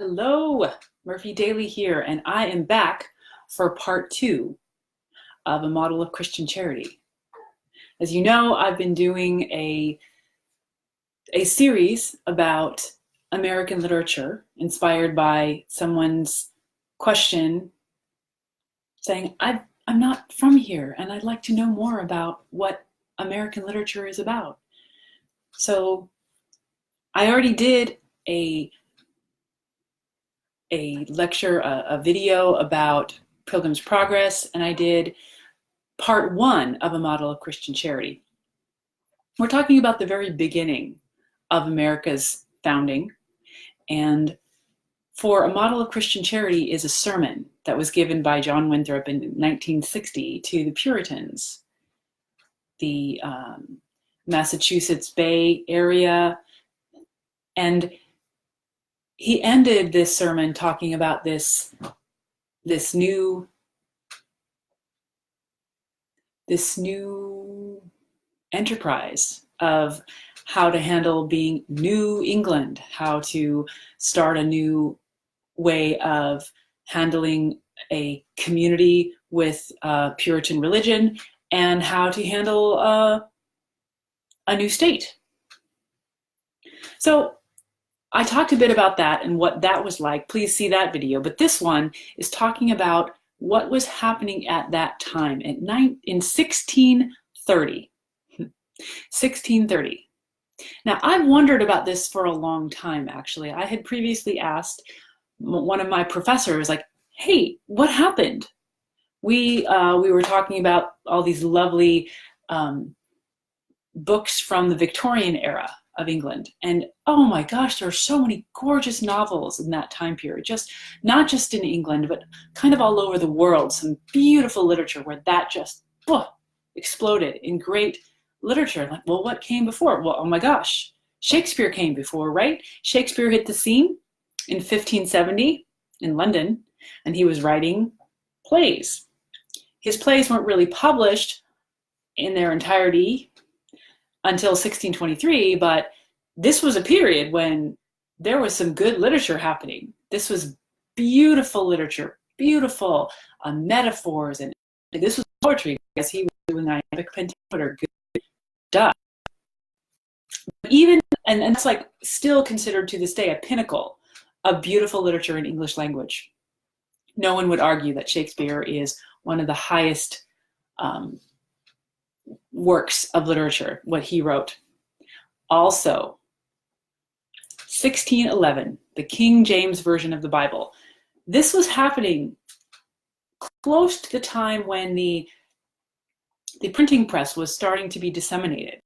Hello, Murphy Daly here, and I am back for part two of A Model of Christian Charity. As you know, I've been doing a series about American literature inspired by someone's question saying, I'm not from here and I'd like to know more about what American literature is about. So I already did a lecture, a video about Pilgrim's Progress, and I did part one of A Model of Christian Charity. We're talking about the very beginning of America's founding, and for A Model of Christian Charity is a sermon that was given by John Winthrop in 1960 to the Puritans, the Massachusetts Bay Area, and he ended this sermon talking about this new enterprise of how to handle being New England, how to start a new way of handling a community with Puritan religion, and how to handle a new state. So I talked a bit about that and what that was like. Please see that video. But this one is talking about what was happening at that time in 1630. 1630. Now, I've wondered about this for a long time, actually. I had previously asked one of my professors, like, hey, what happened? We were talking about all these lovely books from the Victorian era of England. And oh my gosh, there are so many gorgeous novels in that time period, just not just in England, but kind of all over the world. Some beautiful literature where that just exploded in great literature. Like, well, what came before? Well, oh my gosh, Shakespeare came before, right? Shakespeare hit the scene in 1570 in London, and he was writing plays. His plays weren't really published in their entirety until 1623, but this was a period when there was some good literature happening. This was beautiful literature, beautiful metaphors, and this was poetry, because he was doing iambic pentameter, good stuff. Even, and that's like still considered to this day a pinnacle of beautiful literature in English language. No one would argue that Shakespeare is one of the highest works of literature, what he wrote. Also, 1611, the King James Version of the Bible. This was happening close to the time when the printing press was starting to be disseminated.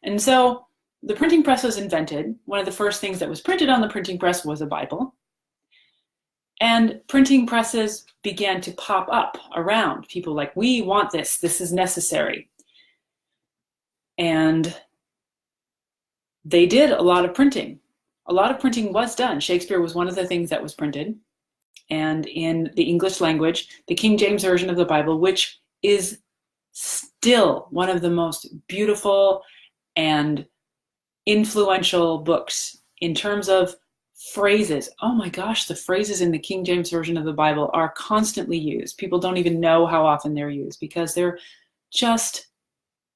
And so the printing press was invented. One of the first things that was printed on the printing press was a Bible. And printing presses began to pop up around. People like, we want this. This is necessary. And they did a lot of printing. A lot of printing was done. Shakespeare was one of the things that was printed. And in the English language, the King James Version of the Bible, which is still one of the most beautiful and influential books in terms of phrases. Oh my gosh, the phrases in the King James Version of the Bible are constantly used. People don't even know how often they're used because they're just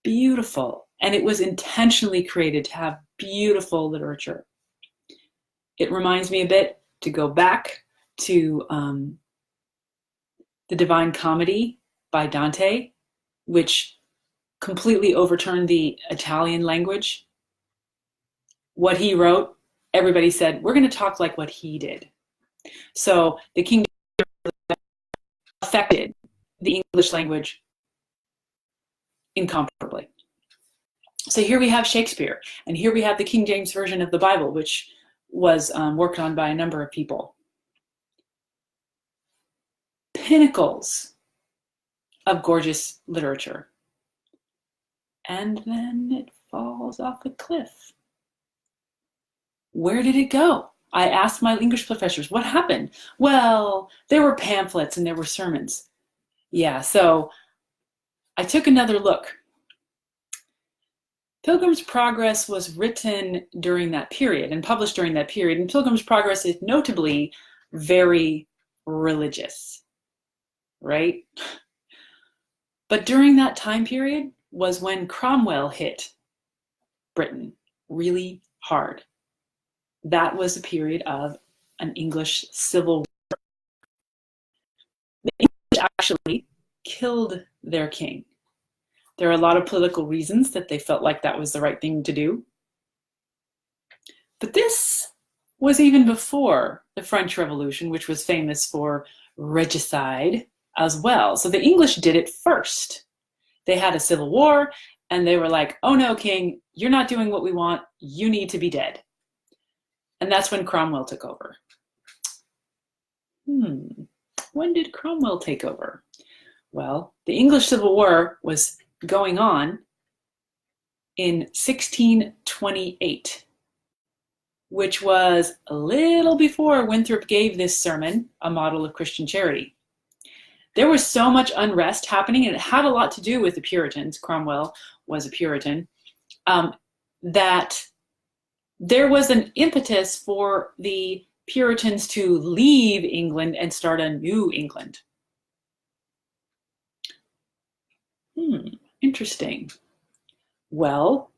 beautiful. And it was intentionally created to have beautiful literature. It reminds me a bit to go back to the Divine Comedy by Dante, which completely overturned the Italian language. What he wrote, everybody said, we're going to talk like what he did. So the King James affected the English language incomparably. So here we have Shakespeare, and here we have the King James Version of the Bible, which was worked on by a number of people. Pinnacles of gorgeous literature. And then it falls off a cliff. Where did it go? I asked my English professors, what happened? Well, there were pamphlets and there were sermons. Yeah, so I took another look. Pilgrim's Progress was written during that period and published during that period, and Pilgrim's Progress is notably very religious, right? But during that time period was when Cromwell hit Britain really hard. That was a period of an English civil war. The English actually killed their king. There are a lot of political reasons that they felt like that was the right thing to do. But this was even before the French Revolution, which was famous for regicide as well. So the English did it first. They had a civil war, and they were like, oh no, king, you're not doing what we want. You need to be dead. And that's when Cromwell took over. When did Cromwell take over? Well, the English Civil War was going on in 1628, which was a little before Winthrop gave this sermon, A Model of Christian Charity. There was so much unrest happening, and it had a lot to do with the Puritans. Cromwell was a Puritan, that there was an impetus for the Puritans to leave England and start a new England. Interesting. Well,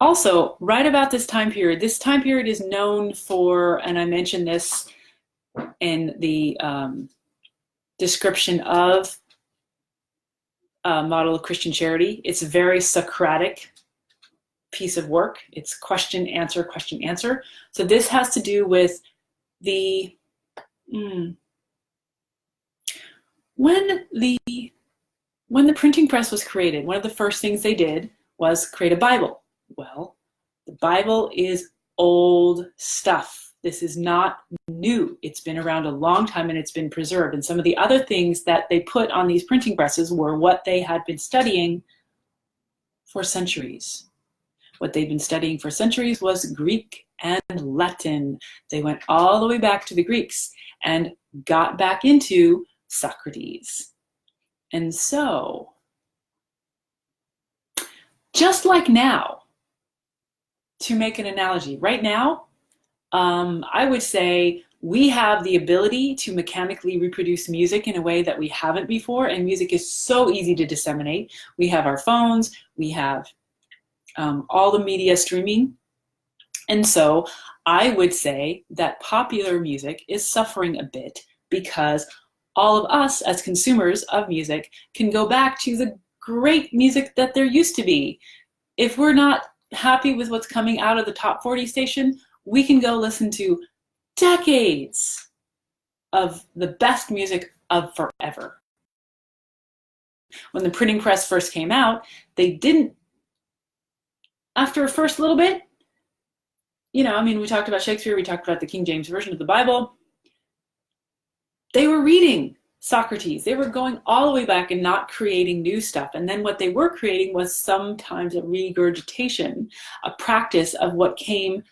also, right about this time period is known for, and I mentioned this in the description of Model of Christian Charity. It's a very Socratic piece of work. It's question, answer, question, answer. So this has to do with the, when the printing press was created, one of the first things they did was create a Bible. Well, the Bible is old stuff. This is not new. It's been around a long time and it's been preserved. And some of the other things that they put on these printing presses were what they had been studying for centuries. What they'd been studying for centuries was Greek and Latin. They went all the way back to the Greeks and got back into Socrates. And so, just like now, to make an analogy, right now, I would say we have the ability to mechanically reproduce music in a way that we haven't before, and music is so easy to disseminate. We have our phones, we have all the media streaming, and so I would say that popular music is suffering a bit because all of us as consumers of music can go back to the great music that there used to be. If we're not happy with what's coming out of the top 40 station, we can go listen to decades of the best music of forever. When the printing press first came out, they didn't, after a first little bit, we talked about Shakespeare, we talked about the King James Version of the Bible. They were reading Socrates. They were going all the way back and not creating new stuff. And then what they were creating was sometimes a regurgitation, a practice of what came.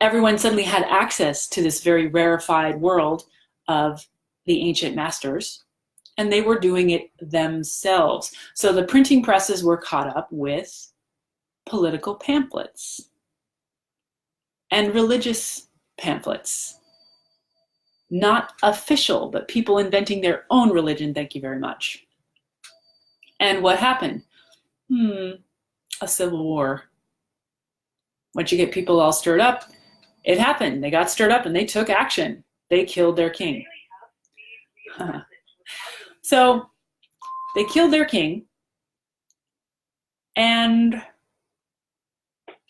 Everyone suddenly had access to this very rarefied world of the ancient masters, and they were doing it themselves. So the printing presses were caught up with political pamphlets and religious pamphlets. Not official, but people inventing their own religion, thank you very much. And what happened? A civil war. Once you get people all stirred up, it happened. They got stirred up and they took action. They killed their king. So they killed their king, and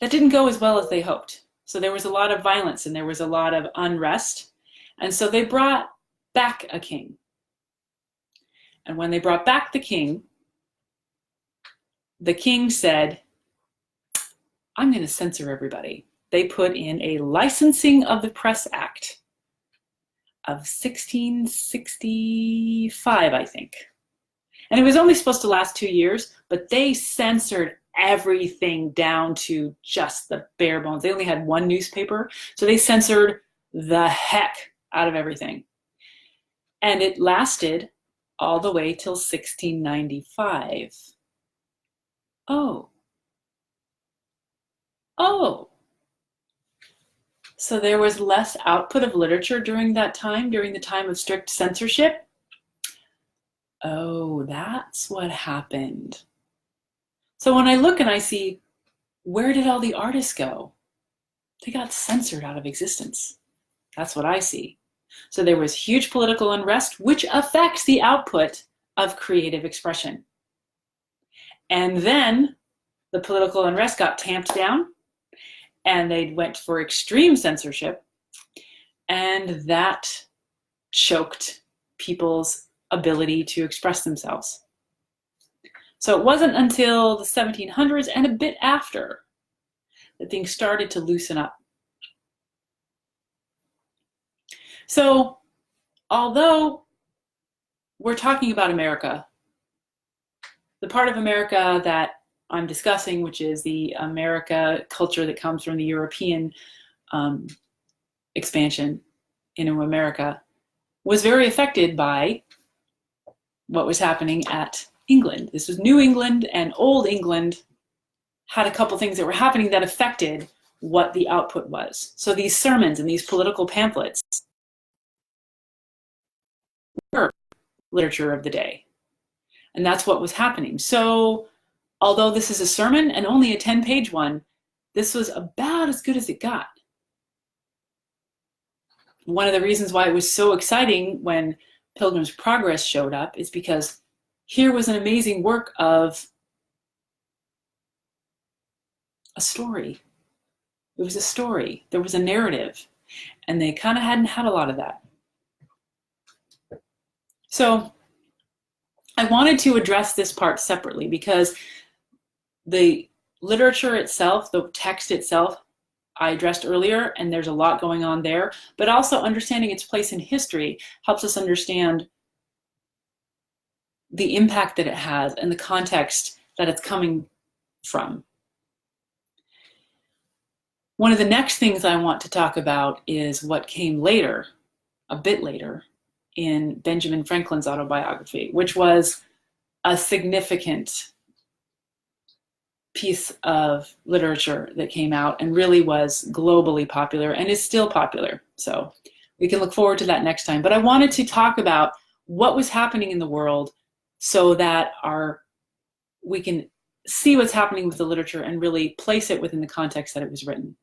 that didn't go as well as they hoped. So there was a lot of violence and there was a lot of unrest. And so they brought back a king. And when they brought back the king said, I'm going to censor everybody. They put in a Licensing of the Press Act of 1665, I think. And it was only supposed to last 2 years, but they censored everything down to just the bare bones. They only had one newspaper, so they censored the heck out of everything. And it lasted all the way till 1695. Oh, Oh, so there was less output of literature during that time, during the time of strict censorship? Oh, that's what happened. So when I look and I see, where did all the artists go? They got censored out of existence. That's what I see. So there was huge political unrest, which affects the output of creative expression. And then the political unrest got tamped down, and they went for extreme censorship, and that choked people's ability to express themselves. So it wasn't until the 1700s and a bit after that things started to loosen up. So although we're talking about America, the part of America that I'm discussing, which is the America culture that comes from the European expansion into America, was very affected by what was happening at England. This was New England, and Old England had a couple things that were happening that affected what the output was. So these sermons and these political pamphlets were literature of the day. And that's what was happening. So although this is a sermon and only a 10-page one, this was about as good as it got. One of the reasons why it was so exciting when Pilgrim's Progress showed up is because here was an amazing work of a story. It was a story. There was a narrative. And they kind of hadn't had a lot of that. So I wanted to address this part separately because the literature itself, the text itself, I addressed earlier, and there's a lot going on there, but also understanding its place in history helps us understand the impact that it has and the context that it's coming from. One of the next things I want to talk about is what came later, a bit later, in Benjamin Franklin's autobiography, which was a significant piece of literature that came out and really was globally popular and is still popular. So we can look forward to that next time. But I wanted to talk about what was happening in the world so that we can see what's happening with the literature and really place it within the context that it was written.